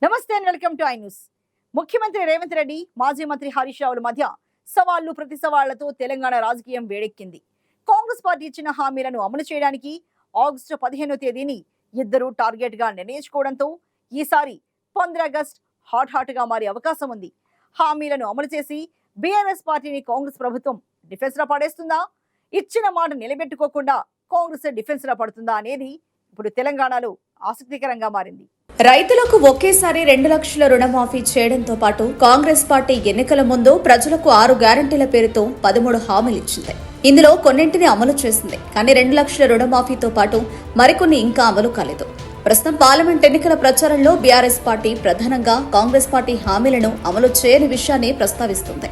నమస్తే and welcome to I news. ముఖ్యమంత్రి రేవంత్ రెడ్డి, మాజీ మంత్రి హరీష్ రావుల మధ్య సవాళ్లు ప్రతి సవాళ్లతో తెలంగాణ రాజకీయం వేడెక్కింది. కాంగ్రెస్ పార్టీ ఇచ్చిన హామీలను అమలు చేయడానికి ఆగస్టు 15వ తేదీని ఇద్దరు టార్గెట్ గా నిర్ణయించుకోవడంతో ఈసారి 15 ఆగస్టు హాట్ గా మారే అవకాశం ఉంది. హామీలను అమలు చేసి బీఆర్ఎస్ పార్టీని కాంగ్రెస్ ప్రభుత్వం డిఫెన్స్ లో పడేస్తుందా, ఇచ్చిన మాట నిలబెట్టుకోకుండా కాంగ్రెస్ డిఫెన్స్ లో పడుతుందా అనేది ఇప్పుడు తెలంగాణలో ఆసక్తికరంగా మారింది. రైతులకు ఒకేసారి 2 లక్షల రుణమాఫీ చేయడంతో పాటు కాంగ్రెస్ పార్టీ ఎన్నికల ముందు ప్రజలకు 6 గ్యారంటీల పేరుతో 13 హామీలు ఇచ్చింది. ఇందులో కొన్నింటిని అమలు చేసింది. కానీ 2 లక్షల రుణమాఫీతో పాటు మరికొన్ని ఇంకా అమలు కాలేదు. ప్రస్తుతం పార్లమెంట్ ఎన్నికల ప్రచారంలో బీఆర్ఎస్ పార్టీ ప్రధానంగా కాంగ్రెస్ పార్టీ హామీలను అమలు చేయని విషయాన్ని ప్రస్తావిస్తుంది.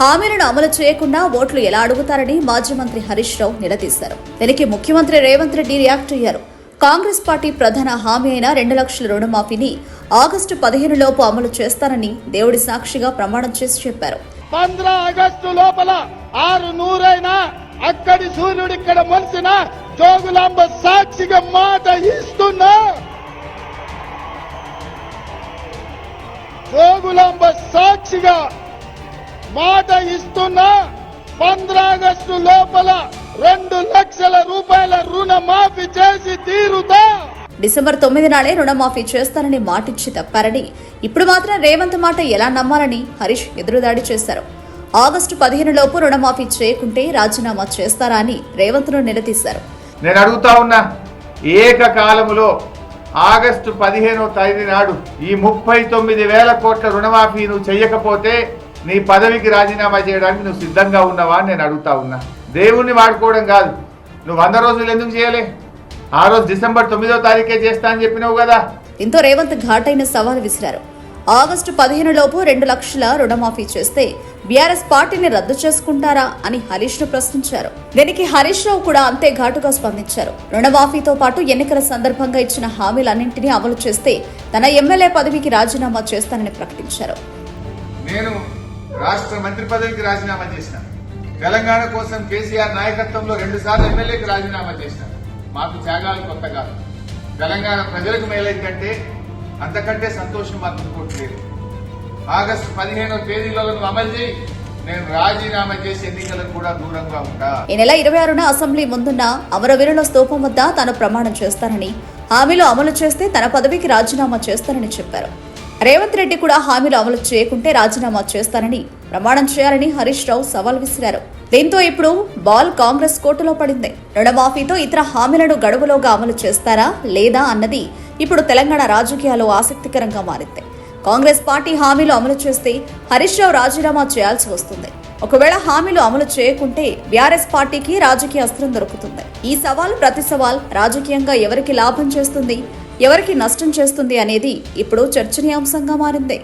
హామీలను అమలు చేయకుండా ఓట్లు ఎలా అడుగుతారని మాజీ మంత్రి హరీష్ రావు నిలదీశారు. దీనికి ముఖ్యమంత్రి రేవంత్ రెడ్డి రియాక్ట్ అయ్యారు. కాంగ్రెస్ పార్టీ ప్రధాన హామీ అయిన 2 లక్షల రుణమాఫీని ఆగస్టు 15 లోపు అమలు చేస్తానని దేవుడి సాక్షిగా ప్రమాణం చేసి చెప్పారు. 15 ఆగస్టు లోపల 600 అయినా అక్కడి సూర్యుడు ఇక్కడ మొలిసిన జోగులాంబ సాక్షిగా మాట ఇస్తున్నా. జోగులాంబ సాక్షిగా మాట ఇస్తున్నా. 15 ఆగస్టు లోపల 2 లక్షల రూపాయల రుణమాఫీ చేసి తీరుతా. డిసెంబర్ 9 నాడే రుణమాఫీ చేస్తానని మాటిచ్చి తప్పారని, ఇప్పుడు మాత్రం రేవంత్ మాట ఎలా నమ్మాలని హరీష్ ఎదురుదాడి చేశారు. ఆగస్టు 15 లోపు రుణమాఫీ చేయకుంటే రాజీనామా చేస్తారా అని రేవంత్ ను నిలదీశారు. నేను అడుగుతా ఉన్నా, ఏకకాలములో ఆగస్టు 15వ తేదీ నాడు ఈ 39,000 కోట్ల రుణమాఫీ నువ్వు చెయ్యకపోతే నీ పదవికి రాజీనామా చేయడానికి నువ్వు సిద్ధంగా ఉన్నావా అని నేను అడుగుతా ఉన్నా. దేవుణ్ణి వాడుకోవడం కాదు. నువ్వు 100 రోజులు ఎందుకు చేయలే? ఆ రోజు డిసెంబర్ 9వ తారీఖే చేస్తా అని చెప్పినావు కదా. దీంతో రేవంత్ ఘాటైన సవాల్ విసిరారు. ఆగస్టు 15 లోపు 2 లక్షల రుణమాఫీ చేస్తే బీఆర్ఎస్ పార్టీని రద్దు చేసుకుంటారా అని హరీష్ ను ప్రశ్నించారు. దీనికి హరీష్ రావు కూడా అంతే ఘాటుగా స్పందించారు. రుణమాఫీతో పాటు ఎన్నికల సందర్భంగా ఇచ్చిన హామీలన్నింటినీ అమలు చేస్తే తన ఎమ్మెల్యే పదవికి రాజీనామా చేస్తానని ప్రకటించారు. నేను రాష్ట్ర మంత్రి పదవికి రాజీనామా చేసిన, తెలంగాణ కోసం కేసీఆర్ నాయకత్వంలో 2 సార్లు ఎమ్మెల్యేకి రాజీనామా చేసిన. మాకు త్యాగాలు కొత్త కాదు. తెలంగాణ ప్రజలకు మేలైందంటే అంతకంటే సంతోషం మాకు ఇంకోట్లేదు. ఆగస్టు 15వ తేదీలో నువ్వు అమలు చేయి, నేను రాజీనామా చేసి ఎన్నికలకు కూడా దూరంగా ఉంటా. ఈ నెల 26న అసెంబ్లీ ముందున్న అమరవీరుల స్తూపం వద్ద తాను ప్రమాణం చేస్తానని, హామీలు అమలు చేస్తే తన పదవికి రాజీనామా చేస్తానని చెప్పారు. రేవంత్ రెడ్డి కూడా హామీలు అమలు చేయకుంటే రాజీనామా చేస్తానని ప్రమాణం చేయాలని హరీష్ రావు సవాల్ విసిరారు. దీంతో ఇప్పుడు బాల్ కాంగ్రెస్ కోర్టులో పడింది. రుణమాఫీతో ఇతర హామీలను గడువులోగా అమలు చేస్తారా లేదా అన్నది ఇప్పుడు తెలంగాణ రాజకీయాల్లో ఆసక్తికరంగా మారింది. కాంగ్రెస్ పార్టీ హామీలు అమలు చేస్తే హరీష్ రావు రాజీనామా చేయాల్సి వస్తుంది. ఒకవేళ హామీలు అమలు చేయకుంటే బీఆర్ఎస్ పార్టీకి రాజకీయ అస్త్రం దొరుకుతుంది. ఈ సవాల్ ప్రతి సవాల్ రాజకీయంగా ఎవరికి లాభం చేస్తుంది, ఎవరికి నష్టం చేస్తుంది అనేది ఇప్పుడు చర్చనీయాంశంగా మారింది.